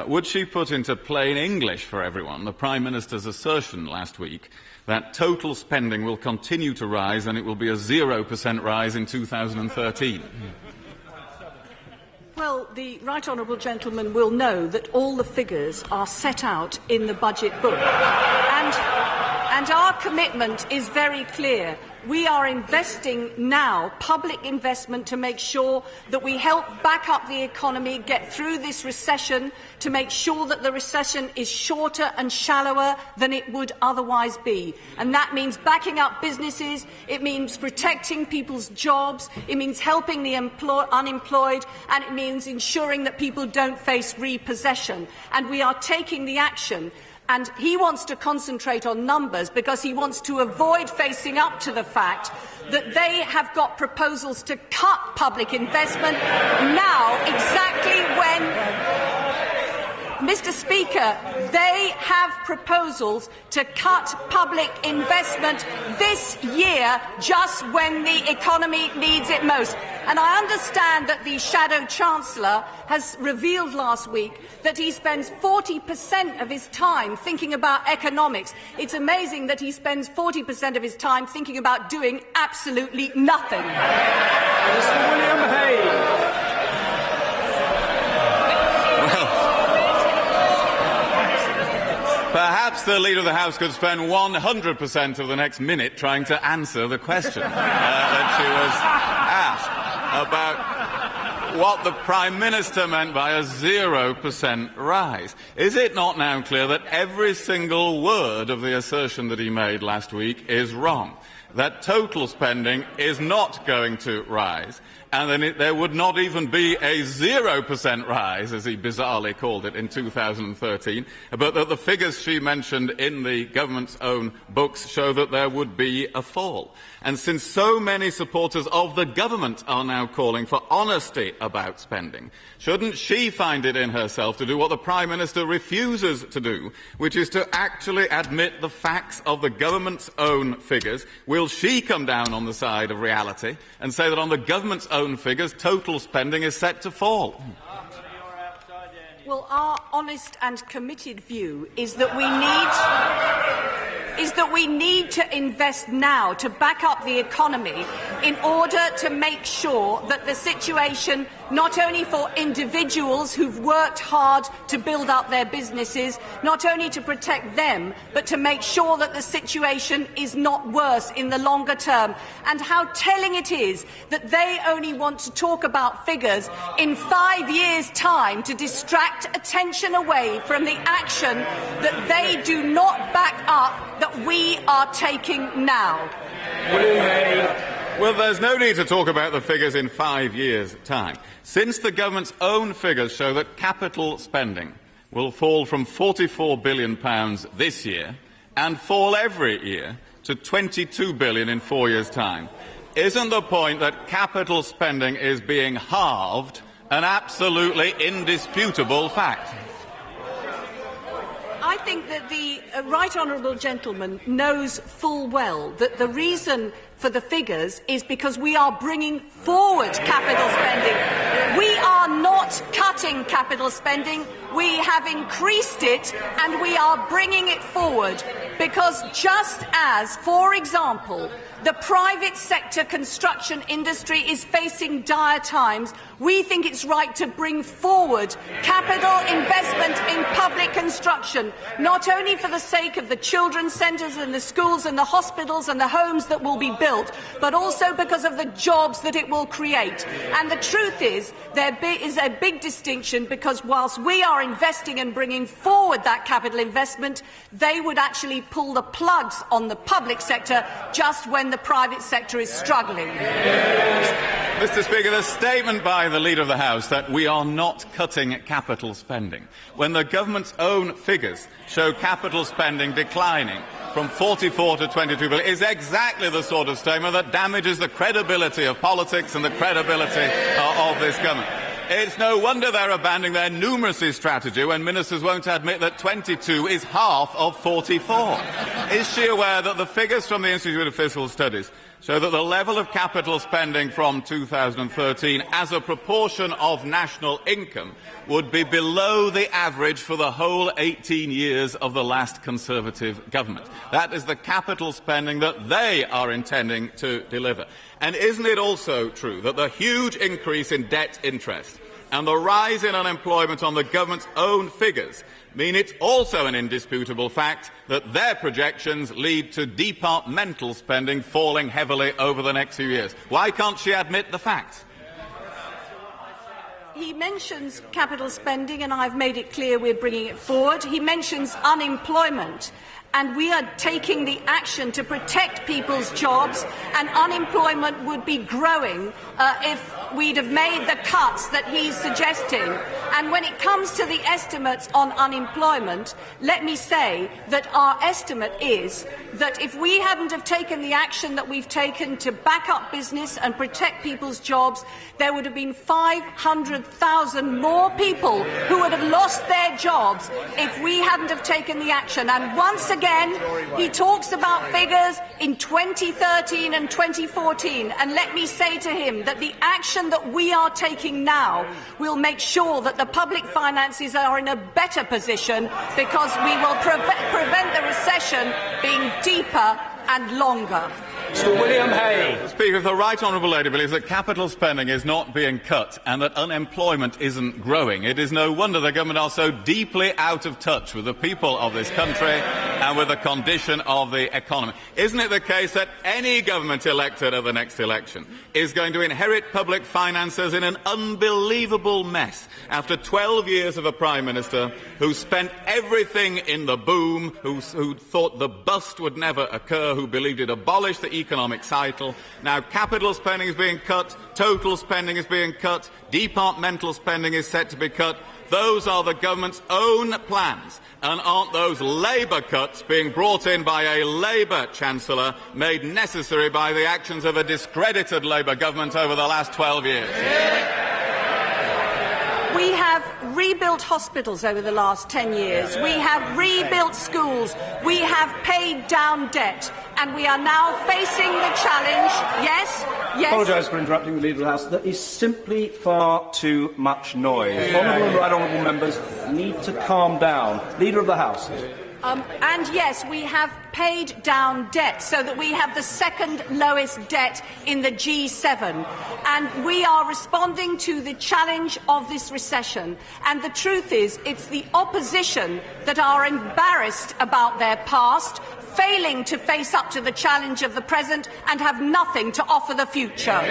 would she put into plain English for everyone the Prime Minister's assertion last week that total spending will continue to rise and it will be a 0% rise in 2013? Well, the right honourable gentleman will know that all the figures are set out in the budget book. And our commitment is very clear. We are investing now, public investment, to make sure that we help back up the economy, get through this recession, to make sure that the recession is shorter and shallower than it would otherwise be. And that means backing up businesses, it means protecting people's jobs, it means helping the unemployed, and it means ensuring that people don't face repossession. And we are taking the action. And he wants to concentrate on numbers because he wants to avoid facing up to the fact that they have got proposals to cut public investment now, exactly when... Mr. Speaker, they have proposals to cut public investment this year, just when the economy needs it most. And I understand that the Shadow Chancellor has revealed last week that he spends 40% of his time thinking about economics. It's amazing that he spends 40% of his time thinking about doing absolutely nothing. Mr. William Hague. Perhaps the Leader of the House could spend 100% of the next minute trying to answer the question that she was asked about what the Prime Minister meant by a 0% rise. Is it not now clear that every single word of the assertion that he made last week is wrong? That total spending is not going to rise, and then there would not even be a 0% rise, as he bizarrely called it, in 2013, but that the figures she mentioned in the government's own books show that there would be a fall. And since so many supporters of the government are now calling for honesty about spending, shouldn't she find it in herself to do what the Prime Minister refuses to do, which is to actually admit the facts of the government's own figures? Will she come down on the side of reality and say that on the government's own figures, total spending is set to fall? Well, our honest and committed view is that we need to invest now to back up the economy in order to make sure that the situation, not only for individuals who've worked hard to build up their businesses, not only to protect them, but to make sure that the situation is not worse in the longer term. And how telling it is that they only want to talk about figures in 5 years' time to distract attention away from the action that they do not back up, that we are taking now. Well, there's no need to talk about the figures in 5 years' time. Since the government's own figures show that capital spending will fall from £44 billion this year and fall every year to £22 billion in 4 years' time, isn't the point that capital spending is being halved an absolutely indisputable fact? I think that the right honourable gentleman knows full well that the reason for the figures is because we are bringing forward capital spending. We are not cutting capital spending. We have increased it and we are bringing it forward because just as, for example, the private sector construction industry is facing dire times, we think it's right to bring forward capital investment in public construction, not only for the sake of the children's centres and the schools and the hospitals and the homes that will be built, but also because of the jobs that it will create. And the truth is, there is a big distinction because whilst we are investing and bringing forward that capital investment, they would actually pull the plugs on the public sector just when the private sector is struggling. Mr. Speaker, the statement by the Leader of the House that we are not cutting capital spending, when the government's own figures show capital spending declining from 44 to 22 billion, is exactly the sort of statement that damages the credibility of politics and the credibility of this government. It's no wonder they're abandoning their numeracy strategy when ministers won't admit that 22 is half of 44. Is she aware that the figures from the Institute of Fiscal Studies show that the level of capital spending from 2013 as a proportion of national income would be below the average for the whole 18 years of the last Conservative government? That is the capital spending that they are intending to deliver. And isn't it also true that the huge increase in debt interest and the rise in unemployment on the government's own figures mean it's also an indisputable fact that their projections lead to departmental spending falling heavily over the next few years? Why can't she admit the fact? He mentions capital spending, and I've made it clear we're bringing it forward. He mentions unemployment, and we are taking the action to protect people's jobs, and unemployment would be growing if we'd have made the cuts that he's suggesting. And when it comes to the estimates on unemployment, let me say that our estimate is that if we hadn't have taken the action that we've taken to back up business and protect people's jobs, there would have been 500,000 more people who would have lost their jobs if we hadn't have taken the action. And once again, he talks about figures in 2013 and 2014. And let me say to him that the action that we are taking now will make sure that the public finances are in a better position, because we will prevent the recession being deeper and longer. Mr. William Hay. Speaker, if the Right Honourable Lady believes that capital spending is not being cut and that unemployment isn't growing, it is no wonder the government are so deeply out of touch with the people of this country and with the condition of the economy. Isn't it the case that any government elected at the next election is going to inherit public finances in an unbelievable mess after 12 years of a Prime Minister who spent everything in the boom, who thought the bust would never occur, who believed it abolished the economic cycle? Now capital spending is being cut, total spending is being cut, departmental spending is set to be cut. Those are the government's own plans, and aren't those Labour cuts being brought in by a Labour Chancellor, made necessary by the actions of a discredited Labour government over the last 12 years? We have rebuilt hospitals over the last 10 years. We have rebuilt schools. We have paid down debt. And we are now facing the challenge. Yes? I apologise for interrupting the Leader of the House. There is simply far too much noise. Honourable and Right Honourable members need to calm down. Leader of the House. And yes, we have paid down debt so that we have the second lowest debt in the G7. And we are responding to the challenge of this recession. And the truth is, it's the opposition that are embarrassed about their past, failing to face up to the challenge of the present, and have nothing to offer the future.